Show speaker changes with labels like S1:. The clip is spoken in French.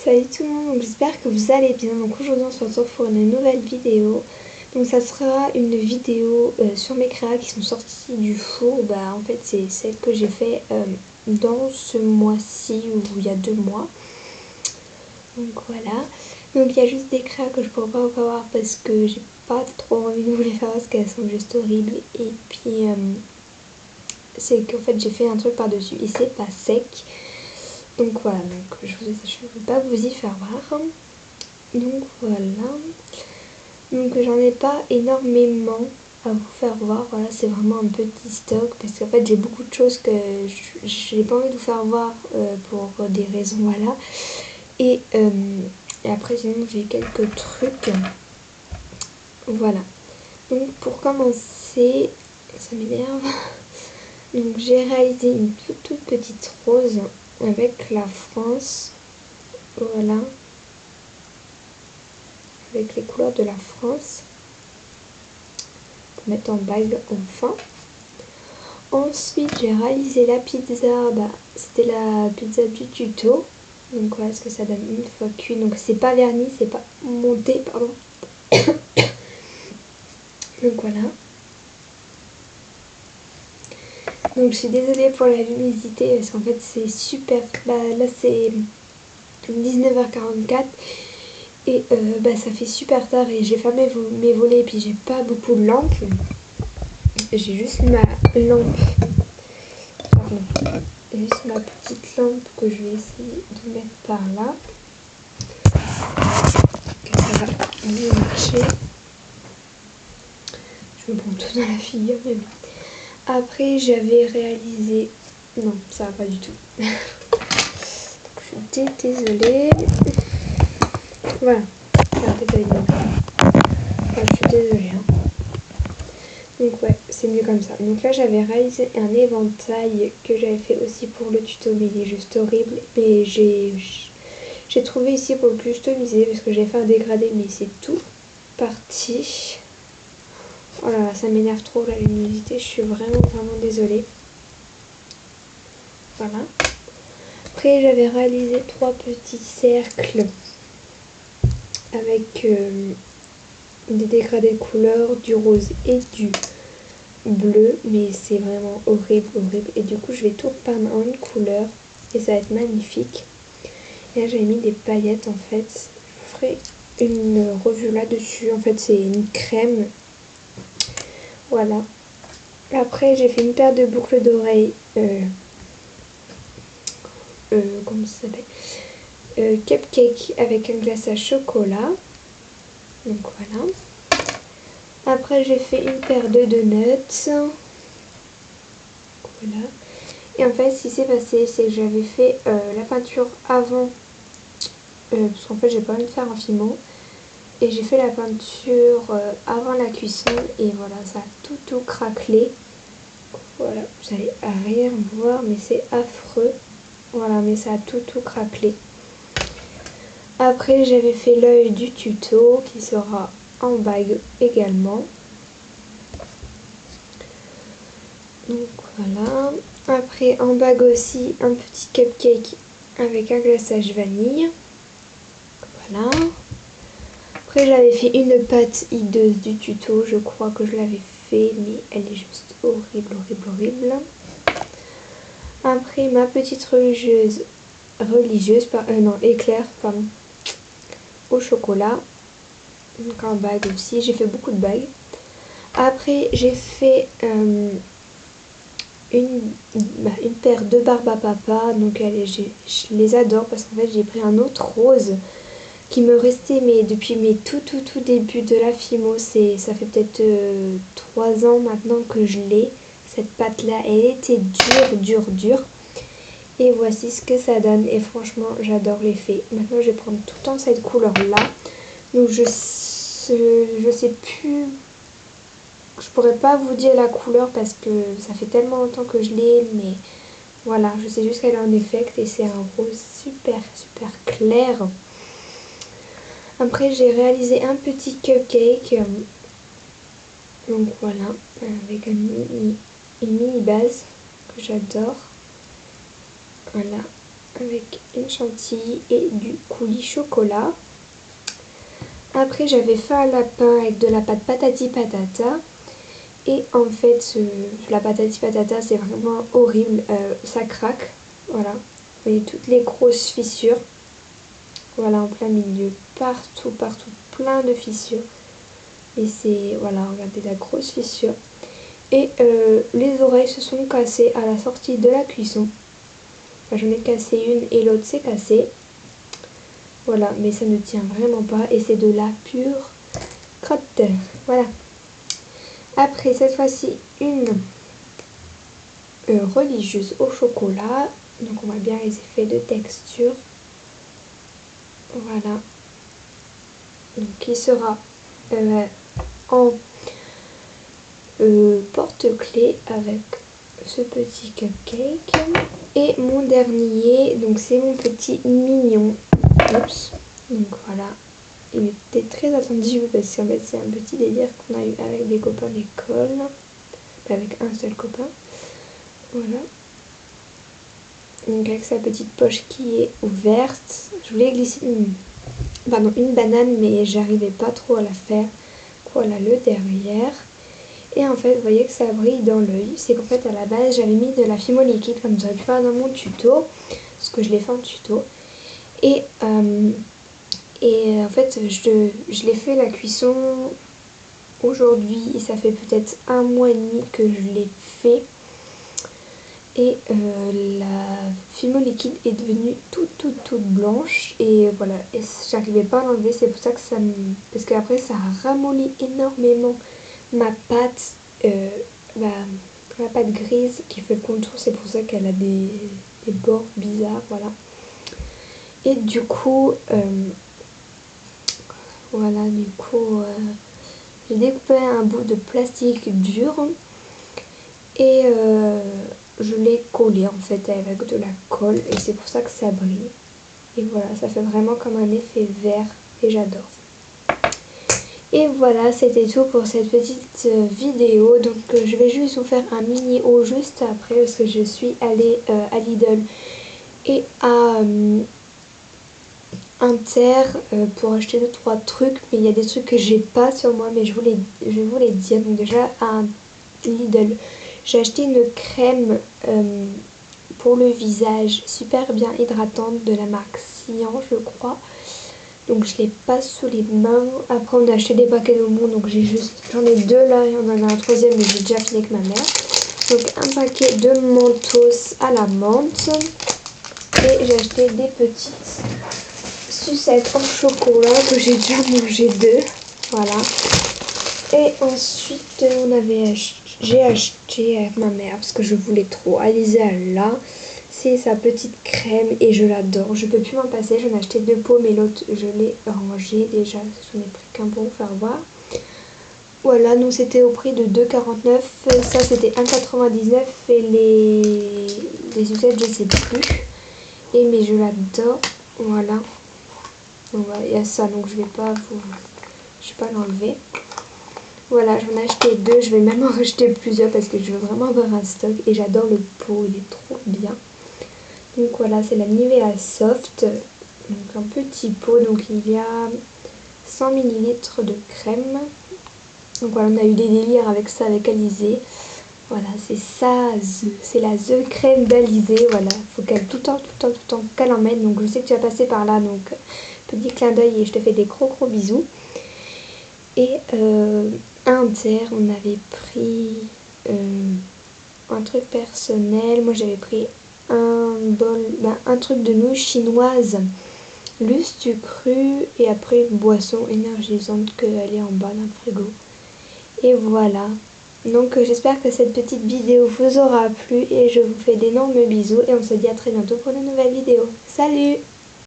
S1: Salut tout le monde, donc j'espère que vous allez bien. Donc aujourd'hui on se retrouve pour une nouvelle vidéo. Donc ça sera une vidéo sur mes créas qui sont sorties du four. En fait c'est celle que j'ai fait dans ce mois-ci ou il y a 2 mois. Donc voilà. Donc il y a juste des créas que je pourrais pas encore voir parce que j'ai pas trop envie de vous les faire parce qu'elles sont juste horribles. Et puis c'est qu'en fait j'ai fait un truc par-dessus et c'est pas sec. Donc voilà, donc je ne vais pas vous y faire voir. Donc voilà. Donc j'en ai pas énormément à vous faire voir. Voilà, c'est vraiment un petit stock parce qu'en fait j'ai beaucoup de choses que je n'ai pas envie de vous faire voir pour des raisons, voilà. Et après sinon j'ai quelques trucs. Voilà. Donc pour commencer, ça m'énerve. Donc j'ai réalisé une toute petite rose avec la France. Voilà. Avec les couleurs de la France. Pour mettre en bague enfin. Ensuite j'ai réalisé la pizza. C'était la pizza du tuto. Donc voilà ce que ça donne une fois cuit. Donc c'est pas verni, c'est pas monté, pardon. Donc voilà. Donc je suis désolée pour la luminosité parce qu'en fait c'est super. Là c'est 19h44 et ça fait super tard et j'ai fermé mes volets et puis j'ai pas beaucoup de lampes. J'ai juste ma lampe. Pardon. Juste ma petite lampe que je vais essayer de mettre par là. Que ça va mieux marcher. Je me prends tout dans la figure mais bon. Après j'avais réalisé. Non, ça va pas du tout. Je suis désolée. Voilà. Regardez pas une je suis désolée. Donc ouais, c'est mieux comme ça. Donc là j'avais réalisé un éventail que j'avais fait aussi pour le tuto, mais il est juste horrible. Mais j'ai trouvé ici pour le customiser parce que j'ai fait un dégradé, mais c'est tout parti. Oh là là, ça m'énerve trop la luminosité, je suis vraiment désolée. Voilà. Après j'avais réalisé 3 petits cercles avec des dégradés de couleurs, du rose et du bleu, mais c'est vraiment horrible. Et du coup je vais tout repeindre en une couleur et ça va être magnifique. Et là j'avais mis des paillettes en fait. Je ferai une revue là dessus. En fait c'est une crème. Voilà. Après j'ai fait une paire de boucles d'oreilles. Comment ça s'appelle, cupcake avec un glaçage chocolat. Donc voilà. Après j'ai fait une paire de donuts. Voilà. Et en fait ce qui s'est passé c'est que j'avais fait la peinture avant. Parce qu'en fait j'ai pas envie de faire un fimo. Et j'ai fait la peinture avant la cuisson. Et voilà, ça a tout craquelé. Voilà, vous allez rien voir mais c'est affreux. Voilà, mais ça a tout craquelé. Après j'avais fait l'œil du tuto qui sera en bague également. Donc voilà. Après en bague aussi un petit cupcake avec un glaçage vanille. Voilà. Après j'avais fait une pâte hideuse du tuto. Je crois que je l'avais fait mais elle est juste horrible. Après ma petite éclair pardon, au chocolat. Donc en bague aussi, j'ai fait beaucoup de bagues. Après j'ai fait une paire de Barbe à Papa. Donc je les adore parce qu'en fait j'ai pris un autre rose qui me restait mais depuis mes tout début de la Fimo. Ça fait peut-être 3 ans maintenant que je l'ai. Cette pâte là elle était dure. Et voici ce que ça donne et franchement j'adore l'effet. Maintenant je vais prendre tout le temps cette couleur là. Donc je sais plus, je pourrais pas vous dire la couleur parce que ça fait tellement longtemps que je l'ai, mais voilà, je sais juste qu'elle est en effect et c'est un rose super clair. Après j'ai réalisé un petit cupcake, donc voilà, avec une mini base que j'adore. Voilà, avec une chantilly et du coulis chocolat. Après j'avais fait un lapin avec de la pâte patati patata. Et en fait, la patati patata, c'est vraiment horrible. Ça craque. Voilà. Vous voyez toutes les grosses fissures. Voilà, en plein milieu. Partout, partout. Plein de fissures. Et c'est... Voilà, regardez la grosse fissure. Et les oreilles se sont cassées à la sortie de la cuisson. Enfin, j'en ai cassé une et l'autre s'est cassée. Voilà, mais ça ne tient vraiment pas. Et c'est de la pure crotte. Voilà. Après, cette fois-ci, une religieuse au chocolat. Donc, on voit bien les effets de texture. Voilà. Donc, qui sera en porte-clés avec ce petit cupcake. Et mon dernier, donc c'est mon petit mignon. Oups. Donc, voilà. Il était très attendu parce qu'en fait, c'est un petit délire qu'on a eu avec des copains d'école. Avec un seul copain. Voilà. Donc avec sa petite poche qui est ouverte. Je voulais glisser une banane, mais j'arrivais pas trop à la faire. Voilà le derrière. Et en fait, vous voyez que ça brille dans l'œil. C'est qu'en fait, à la base, j'avais mis de la fimo liquide comme j'aurais pu faire dans mon tuto. Parce que je l'ai fait en tuto. Et en fait, je l'ai fait la cuisson aujourd'hui. Et ça fait peut-être 1 mois et demi que je l'ai fait. Et la fimo liquide est devenue toute blanche. Et voilà, et j'arrivais pas à l'enlever. C'est pour ça que ça me... Parce qu'après, ça ramollit énormément ma pâte. Ma pâte grise qui fait le contour. C'est pour ça qu'elle a des bords bizarres. Voilà. Et du coup... voilà, du coup... j'ai découpé un bout de plastique dur. Et... je l'ai collé en fait avec de la colle et c'est pour ça que ça brille. Et voilà, ça fait vraiment comme un effet vert et j'adore. Et voilà, c'était tout pour cette petite vidéo. Donc je vais juste vous faire un mini haul juste après parce que je suis allée à Lidl et à Inter pour acheter 2-3 trucs. Mais il y a des trucs que j'ai pas sur moi mais je vais vous les dire. Donc déjà à Lidl, j'ai acheté une crème pour le visage super bien hydratante de la marque Cyan, je crois. Donc je l'ai pas sous les mains. Après on a acheté des paquets de monde, donc j'en ai 2 là et on en a un troisième mais j'ai déjà fini avec ma mère. Donc un paquet de Mentos à la menthe. Et j'ai acheté des petites sucettes en chocolat que j'ai déjà mangé 2. Voilà. Et ensuite j'ai acheté avec ma mère parce que je voulais trop. Alizée là, c'est sa petite crème et je l'adore. Je peux plus m'en passer. J'en ai acheté 2 pots mais l'autre je l'ai rangé déjà. J'en ai pris qu'un pour vous faire voir. Voilà, donc c'était au prix de 2,49. Ça c'était 1,99 et les sucettes je sais plus. Mais je l'adore. Voilà. Donc il y a ça donc je vais pas l'enlever. Voilà, j'en ai acheté 2, je vais même en racheter plusieurs parce que je veux vraiment avoir un stock et j'adore le pot, il est trop bien. Donc voilà, c'est la Nivea Soft, donc un petit pot, donc il y a 100 ml de crème. Donc voilà, on a eu des délires avec ça, avec Alizée. Voilà, c'est ça, c'est la The Crème d'Alizée, voilà, faut qu'elle tout le temps qu'elle emmène. Donc je sais que tu vas passer par là, donc petit clin d'œil et je te fais des gros bisous. Et à Inter, on avait pris un truc personnel. Moi, j'avais pris un truc de nouilles chinoises, lustu cru, et après une boisson énergisante qu'elle est en bas d'un frigo. Et voilà. Donc, j'espère que cette petite vidéo vous aura plu et je vous fais d'énormes bisous et on se dit à très bientôt pour une nouvelle vidéo. Salut!